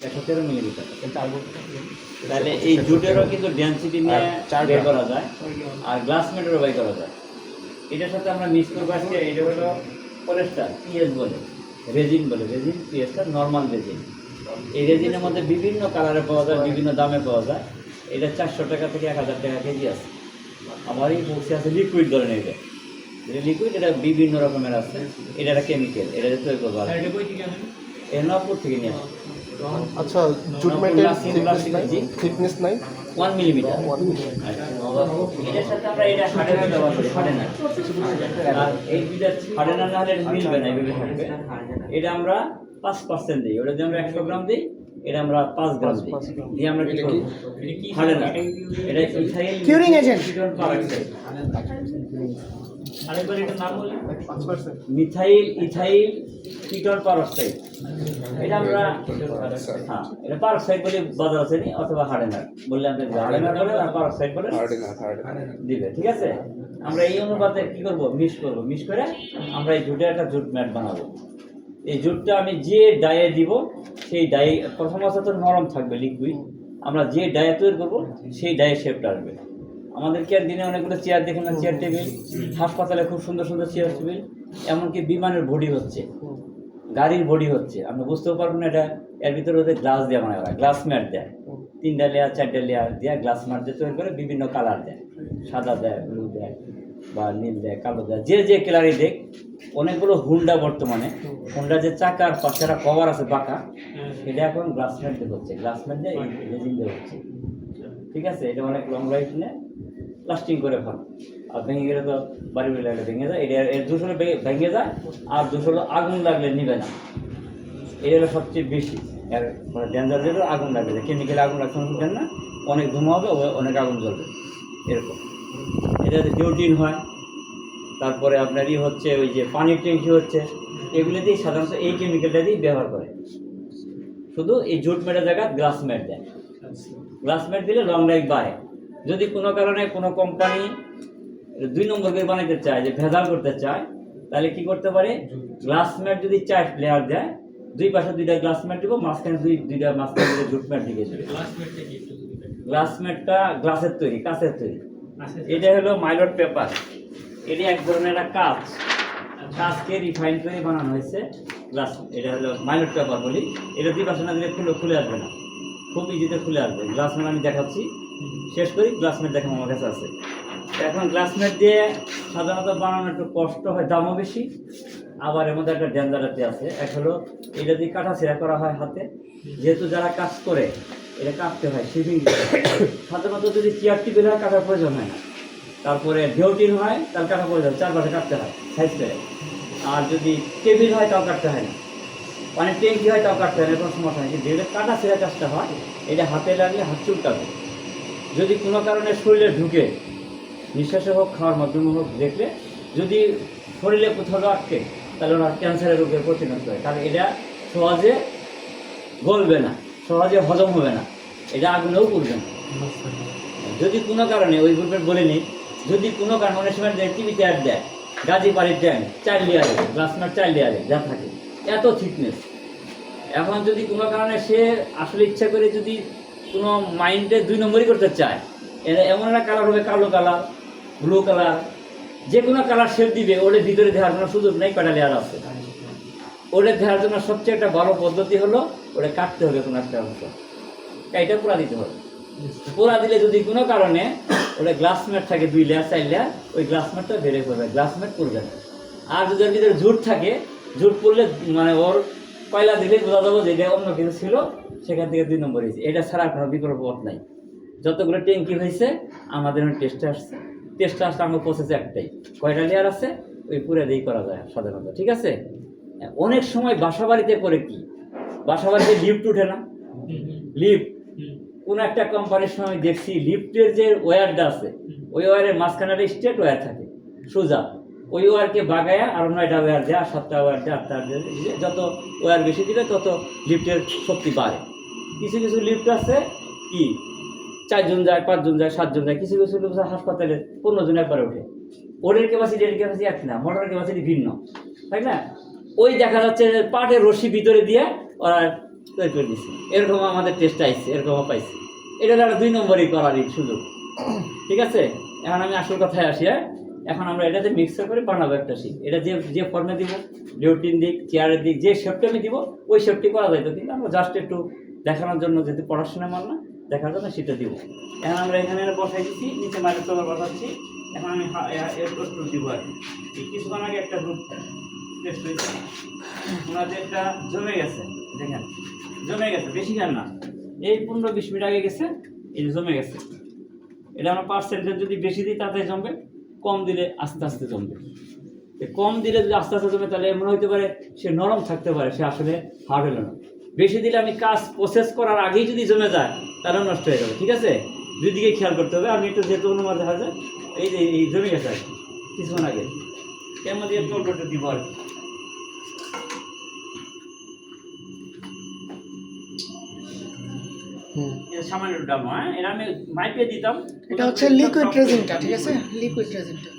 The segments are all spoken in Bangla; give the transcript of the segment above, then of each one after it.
113 মিলিমিটার। তাহলে এই জুটেরও কিন্তু ডেন্সিটি নিয়ে বের করা যায়, আর গ্লাস মেটেরও বের করা যায়। এটার সাথে আমরা মিক্স করবো আজকে। এটা হলো পলিস্টার, পিএস বলে, রেজিন বলে, রেজিন পিএসটা নর্মাল রেজিন। এই রেজিনের মধ্যে বিভিন্ন কালারে পাওয়া যায়, বিভিন্ন দামে পাওয়া যায়। এটা 400 টাকা থেকে 1000 টাকা কেজি আছে। আমার এই বক্সে আছে লিকুইড ধরনের। এটা লিকুইড, এটা বিভিন্ন রকমের আছে। এটা একটা কেমিক্যাল, এটা তৈরি করবো এর নবপুর থেকে নিয়ে আসে। আচ্ছা, জুট ম্যাটের থিকনেস নাই 1 মিলিমিটার। এটার সাথে আমরা এটা হার্ডেনার ব্যবহার করি, হার্ডেনার। আর এই দুইটা হার্ডেনার না হলে মিলবে না, এইভাবে থাকবে। এটা আমরা 5% দিই। ওটা যদি আমরা 100 গ্রাম দিই, এটা আমরা 5 গ্রাম দিই। দিয়ে আমরা কি করব? হার্ডেনার, এটা ইথাইল কিউরিং এজেন্ট, আরেকবার এটা নাম বলি, 5%। Methyl ethyl ketone peroxide. এটা আমরা হ্যাঁ, এটা পারক্সাইড বলে বাজার আছে নি, অথবা হার্ডেনার বললে আপনি হার্ডেনার বলে আর পারক্সাইড বলে দিবে, ঠিক আছে? আমরা এই অনুপাতে কি করব? মিক্স করব। মিক্স করে আমরা এই জুটের একটা জুট ম্যাট বানাবো। এই জুটটা আমি যে ডায়ে দিব, সেই ডায়ে প্রথমত তো নরম থাকবে লিকুইড। আমরা যে ডায়ে তৈরি করবো সেই ডায়ে শেপটা আসবে। আমাদের ক্যান্টিনে অনেকগুলো চেয়ার দেখেন না, চেয়ার টেবিল। হাসপাতালে খুব সুন্দর সুন্দর চেয়ার টেবিল, এমনকি বিমানের বডি হচ্ছে, গাড়ির বডি হচ্ছে। আপনি বুঝতেও পারবেন না এটা। এর ভিতরে ওদের গ্লাস দিয়ে বানায়, ওরা গ্লাস ম্যাট দেয়, 3টা লেয়ার 4টা লেয়ার দিয়ে গ্লাস ম্যাট দিয়ে তৈরি করে বিভিন্ন কালার দেয়, সাদা দেয়, ব্লু দেয়, বা নীল দেয়, কালো দেয়, যে যে কালারই দেখ। অনেকগুলো হুন্ডা, বর্তমানে হুন্ডা যে চাকার পাশে একটা কভার আছে বাঁকা, এটা এখন গ্লাস ম্যাট দিয়ে হচ্ছে, গ্লাস ম্যাট দিয়ে রেজিন দিয়ে হচ্ছে, ঠিক আছে? এটা অনেক লং লাইফ নিয়ে লাস্টিং করে ভালো। আর ভেঙে গেলে তো বাড়ি বাড়ি লাগলে ভেঙে যায়। এটা এর দোষ হলো ভেঙে যায়, আর দোষ হলো আগুন লাগলে নিবে না। এটা হলো সবচেয়ে বেশি এর মানে ডেঞ্জার, যেটা আগুন লাগবে। কেমিক্যালে আগুন লাগছে দেন না, অনেক ধোঁয়া হবে, অনেক আগুন জ্বলবে এরকম। এটাতে ডিউটিন হয়। তারপরে আপনারই হচ্ছে ওই যে পানির ট্যাঙ্কি হচ্ছে, এগুলো দিয়ে সাধারণত এই কেমিক্যালটা দিয়ে ব্যবহার করে। শুধু এই জুট ম্যাটের জায়গায় গ্লাস ম্যাট দেয়। গ্লাস ম্যাট দিলে লং লাইফ বাড়ে। যদি কোনো কারণে কোনো কোম্পানি 2 নম্বর করে বানাইতে চায়, যে ভেজাল করতে চায়, তাহলে কি করতে পারে? গ্লাস ম্যাট যদি 4 লেয়ার দেয়, 2 পাশে 2টা গ্লাস ম্যাট দিব, মাঝখানে দুইটা মাঝখানে জুট ম্যাট দিকে দেবে। গ্লাস ম্যাটটা গ্লাসের তৈরি, কাঁচের তৈরি। এটা হলো মাইলট পেপার। এটি এক ধরনের একটা কাঁচকে রিফাইন করে বানানো হয়েছে গ্লাস। এটা হলো মাইলট পেপার বলি। এটা 2 পাশে না দিলে খুলে আসবে না, খুব ইজিতে খুলে আসবে। গ্লাস ম্যাট আমি দেখাচ্ছি, শেষ করি। গ্লাস ম্যাট দেখো আমার কাছে আছে। এখন গ্লাস ম্যাট দিয়ে সাধারণত বানানো একটু কষ্ট হয়, দামও বেশি। আবার এর মধ্যে একটা ডেঞ্জারাটি আছে। এক হলো এটা দিয়ে কাটা ছেঁড়া করা হয় হাতে, যেহেতু যারা কাজ করে এটা কাটতে হয়, শেভিং। সাধারণত যদি চেয়ার টেবিল হয় কাটার প্রয়োজন হয় না। তারপরে ডিউটিন হয়, তার কাটা প্রয়োজন, 4 পাশে কাটতে হয় সাইজ করে। আর যদি টেবিল হয় তাও কাটতে হয় না, পানির ট্যাঙ্কি হয় তাও কাটতে হয় না, কোনো সমস্যা নেই। কিন্তু যেটা কাটা ছেঁড়া কাজটা হয়, এটা হাতে লাগলে হাত চুলকাবে। যদি কোনো কারণে শরীরে ঢুকে, নিঃশ্বাসে হোক, খাওয়ার মাধ্যমে হোক, দেখলে যদি শরীরে কোথাও আটকে, তাহলে ওনার ক্যান্সারের রোগের পরিণত হয়। কারণ এটা সহজে গলবে না, সহজে হজম হবে না, এটা আগুনেও পুড়বে না। যদি কোনো কারণে ওই গ্রুপের বলে নিই, যদি কোনো কারণে অনেক সময় টিভিতে অ্যাড দেয়, গাজী পানির ট্যাঙ্ক 4 লেয়ারে, গ্লাস ম্যাট 4 লেয়ারে যা থাকে, এত থিকনেস। এখন যদি কোনো কারণে সে আসলে ইচ্ছা করে যদি কোনো মাইন্ডে 2 নম্বরই করতে চায়, এমন একটা কালার হবে, কালো কালার, ব্লু কালার, যে কোনো কালার শেপ দিবে, ওদের ভিতরে দেওয়ার কোনো সুযোগ নেই। কয়টা লেয়ার আছে, ওটা দেওয়ার জন্য সবচেয়ে একটা ভালো পদ্ধতি হলো ওটা কাটতে হবে কোনো একটা অংশ, এটা পোড়া দিতে হবে। পোড়া দিলে যদি কোনো কারণে ওটা গ্লাস ম্যাট থাকে 2 লেয়ার 4 লেয়ার, ওই গ্লাস ম্যাটটা বেড়ে পড়বে, গ্লাস ম্যাট পড়বে না। আর যদি ওর ভিতরে জুট থাকে, জুট পড়লে মানে ওর কয়লা দিলে বোঝা যাবো যে এটা অন্য কিছু ছিল, সেখান থেকে 2 নম্বর হয়েছে। এটা ছাড়া কোনো বিকল্প পথ নাই। যতগুলো ট্যাঙ্কি হয়েছে আমাদের টেস্টে আসছে, টেস্টে আসলে আমার প্রসেস একটাই, কয়টা লেয়ার আছে ওই পুরো দিয়েই করা যায় সাধারণত, ঠিক আছে? অনেক সময় বাসা বাড়িতে করে কি, বাসা বাড়িতে লিফট উঠে না, লিফট কোনো একটা কোম্পানির সময় দেখছি লিফটের যে ওয়্যারটা আছে, ওই ওয়্যারের মাঝখানে একটা স্ট্রেট ওয়্যার থাকে সোজা, ওই ওয়্যারকে বাগায়া আর 9টা ওয়্যার দেয়, 7টা ওয়্যার দেয়, 8টা দেয়। যত ওয়্যার বেশি দিলে তত লিফটের শক্তি বাড়ে। কিছু কিছু লিফট আছে কি 4 জন যায়, 5 জন যায়, 7 জন যায়। কিছু কিছু লোক হাসপাতালে 15 জন একবার ওঠে। ওদের ক্যাপাসিটি এর ক্যাপাসিটি এক না, মোটরের ক্যাপাসিটি ভিন্ন, তাই না? ওই দেখা যাচ্ছে পাটের রশি ভিতরে দিয়ে ওরা তৈরি করে দিচ্ছি। এরকম আমাদের টেস্ট আইছে, এরকমও পাইছি। এটা হলো 2 নম্বরই করারই সুযোগ। ঠিক আছে, এখন আমি আসল কথায় আসি। এখন আমরা এটাতে মিক্সার করে বানাবো একটা শীট। এটা যে যে ফর্মে দিব, লিওটিন দিক, চেয়ারের দিক, যে শেপটা আমি দিব ওই শেপটি করা যাইতো, কিন্তু আমরা জাস্ট একটু দেখানোর জন্য, যেহেতু পড়াশোনা মাল না, দেখার জন্য সেটা দিব। এখন আমরা এখানে বসাই দিচ্ছি, নিচে মাইলের তলার বসাচ্ছি। এখন আমি এরপর দিব আর কি। কিছুক্ষণ আগে একটা গ্রুপ টেস্ট হয়েছে, ওনাদের একটা জমে গেছে, দেখেন জমে গেছে, বেশি গান না, এই 15-20 মিনিট আগে গেছে, এই জমে গেছে। এটা আমরা পার্সেন্টেজ যদি বেশি দিই তাতে জমবে, কম দিলে আস্তে আস্তে জমবে। কম দিলে যদি আস্তে আস্তে জমে তাহলে এমন হইতে পারে সে নরম থাকতে পারে, সে আসলে হার্ড হলো না। বেশি দিলে আমি কাজ প্রসেস করার আগেই যদি জমে যায় তাহলে নষ্ট হয়ে যাবে। ঠিক আছে, দুই দিকে খেয়াল করতে হবে। আমি একটু যেহেতু অনুমান দেখা যায় এই যে এই জমে গেছে আর কি কিছুক্ষণ আগে, এর মধ্যে একটু অল্প দিব আর কি। সামান্য ডাল, হ্যাঁ, এটা আমি মাইপে দিতাম। এটা হচ্ছে লিকুইড রেজিনটা, ঠিক আছে, লিকুইড রেজিনটা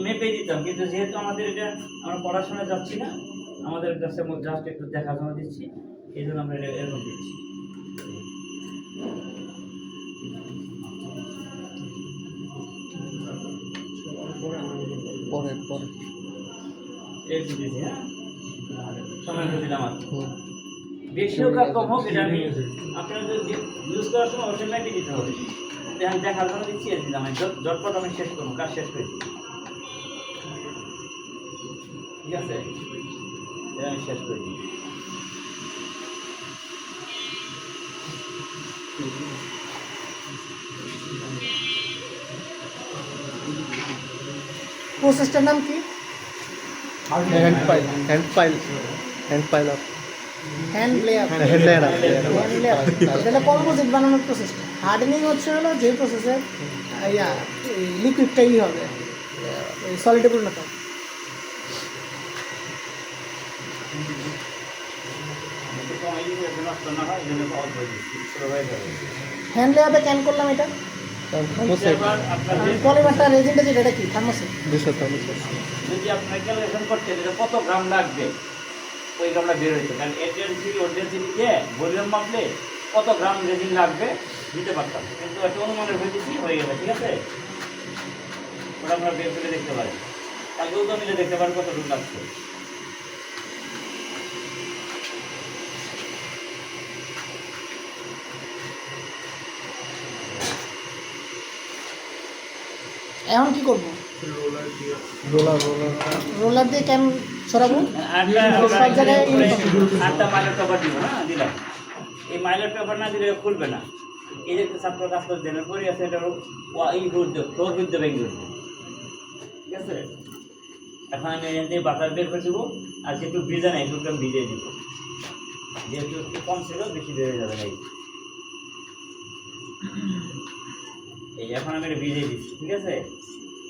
মেপে দিতাম, কিন্তু যেহেতু আমাদের এটা আমরা পড়াশোনা যাচ্ছি না, আমাদের কাছে জাস্ট একটু দেখাশোনা দিচ্ছি, এই জন্য আমরা এরকম দিচ্ছি। পরে পরে একটু দিচ্ছি, হ্যাঁ, সময় করে দিলাম আর বেশি হোক আর কম হোক, এটা আমি আপনারা যদি ইউজ করার সময় অবশ্যই মেপে দিতে হবে। আমি দেখার জন্য দিচ্ছি, এর দিলাম আমি ঝটপট আমি শেষ করবো, কাজ শেষ করে দিই। ঠিক আছে, এটা আমি শেষ করে দিই। প্রসেসটার নাম কি? Hand pile up hand layer. Hand layer up. Hand layer এটা কম্পোজিট বানানোর প্রসেসটা। হার্ডেনিং হচ্ছে হলো যে প্রসেসের লিকুইডটাই হবে সলিডে পরিণত। হ্যান্ড লেয়ারে ক্যান করলাম এটা। পলিমারটা রেজিনটা যেটা, এটা কি থার্মোসেট? 200 থার্মোসেট। যদি আপনার ক্যালকুলেশন করতে কত গ্রাম লাগবে, ওই গ্রামটা বের হইতো। কারণ এডেন্সিটি ভলিউম মাপলে কত গ্রাম রেজিন লাগবে দিতে পারতাম, কিন্তু একটা অনুমানের হয়ে দিচ্ছি, হয়ে গেছে। ঠিক আছে, ওটা আমরা বের করে দেখতে পারি, কালকে ওজন নিলে দেখতে পারেন কতটুকু লাগছে। এখন কি করবো? রোলার দিয়ে ক্যান ছড়াবো। সব জায়গায় 8টা মাইলের পেপার দিব, হ্যাঁ দিলাম। এই মাইলের পেপার না দিলে খুলবে না। এই যে ছাত্র কাজ করে দেন পরে আছে, এটা এই ঘুরতে ফ্লোর ঘুরতে ব্যাগ ঘুরতে। ঠিক আছে, এখন আমি এখান থেকে বাতাস বের করে দেবো, আর যেটু ভিজা নেই একটু আমি ভিজিয়ে দিব, যেহেতু একটু কম ছিল বেশি বেড়ে যাবে না। এই এখন আমি এটা ভিজিয়ে দিচ্ছি। ঠিক আছে,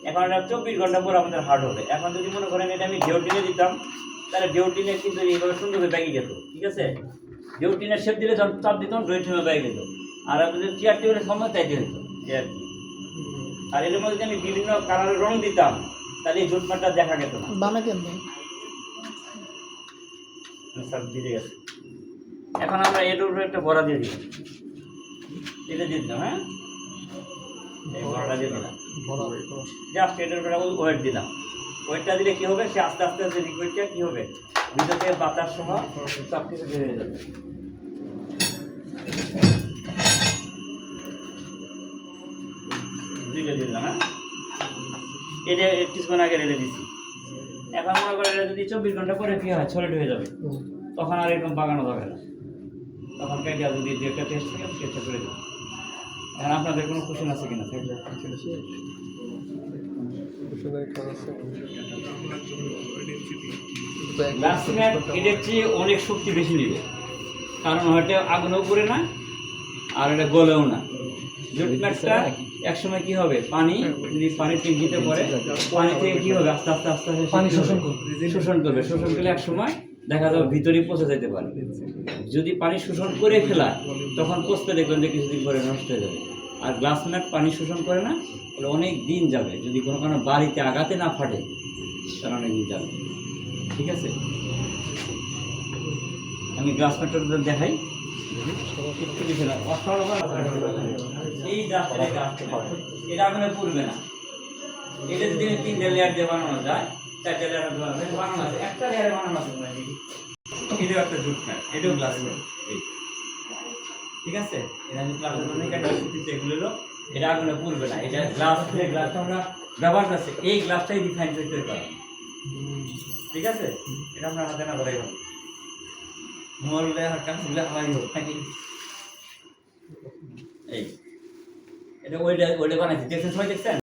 এখন এটা 24 ঘন্টা পর আমাদের হার্ড হবে। এখন যদি মনে করেন এটা আমি ডিওটিনে দিতাম, তাহলে ডিওটিনে কিন্তু এইভাবে সুন্দরভাবে ব্যাগে যেত। ঠিক আছে, ডিওটিনের শেপ দিলে যখন চাপ দিতাম ডিওটিনে ব্যাগে যেত। আর আপনি যদি চেয়ার টেবিলের সময় চাইতে হতো চেয়ার। আর এর মধ্যে যদি আমি বিভিন্ন কালারের রং দিতাম তাহলে এই জুটমারটা দেখা যেত না। বামে কেমন সব ভিজে গেছে। এখন আমরা এর উপরে একটা বড়া দিয়ে দিই, এটা দিয়ে দিলাম। হ্যাঁ, এই বড়াটা দিয়ে দিলাম, জাস্ট এটার উপরে ওয়েট দিলাম। ওয়েটটা দিলে কী হবে, সে আস্তে আস্তে আস্তে লিকুইডটা কী হবে, ভিতর থেকে বাতাস সহ সব কিছু বের হয়ে যাবে। দুইটা দিলাম, হ্যাঁ, এটা কিছুক্ষণ আগে রেখে দিচ্ছি। এখন মনে করেন এটা যদি 24 ঘন্টা পরে কী হয়, সলিড হয়ে যাবে, তখন আর এরকম বাগানো যাবে না। তখন কেটে যদি দু একটা টেস্ট থাকে টেস্টটা করে দেবো। এখন আপনাদের কোনো কোশ্চেন আছে কিনা? গ্লাস ম্যাট এটার চেয়ে অনেক শক্তি বেশি নেবে, কারণ হয়তো আগুনও করে না আর এটা গলেও না। জুট ম্যাটটা একসময় কী হবে, পানি যদি পানির ট্যাঙ্কিতে পড়ে, পানি থেকে কী হবে, আস্তে আস্তে আস্তে আস্তে পানি শোষণ করবে। শোষণ করলে এক সময় দেখা যাবে ভিতরেই পচে যেতে পারে। যদি পানি শোষণ করে ফেলায় তখন পচতে দেখবেন যে কিছুদিন পরে নষ্ট হয়ে যাবে। আর গ্লাস ম্যাট পানি শোষণ করে না, তাহলে অনেক দিন যাবে। যদি কোনো কারণে বাড়িতে আগাতে না ফাটে তাহলে অনেক দিন যাবে। ঠিক আছে, আমি গ্লাস মেটার দেখাই। এই গ্লাসটা এটা আগুনে পুড়বে না। এটা যদি 3 লেয়ার দিয়ে বানানো যায়, 4 লেয়ার বানানো আছে, একটা লেয়ারে বানানো আছে, এটাও একটা জুট না, এটাও গ্লাস না। ঠিক আছে, এটা আমি গ্লাসের জন্য কাটতে এগুলো হলো, এটা আগুনে পুড়বে না। এটা গ্লাস, যে গ্লাসটা আমরা ব্যবহার করছি, এই গ্লাসটাই রিফাইন তৈরি করা। ঠিক আছে, এটা আমরা হাতে না করাই হবে, মরলে হালকা ফুলে হাওয়াই হোক নাকি। এই এটা ওইটা বানাইছি, দেখছেন সবাই, দেখছেন?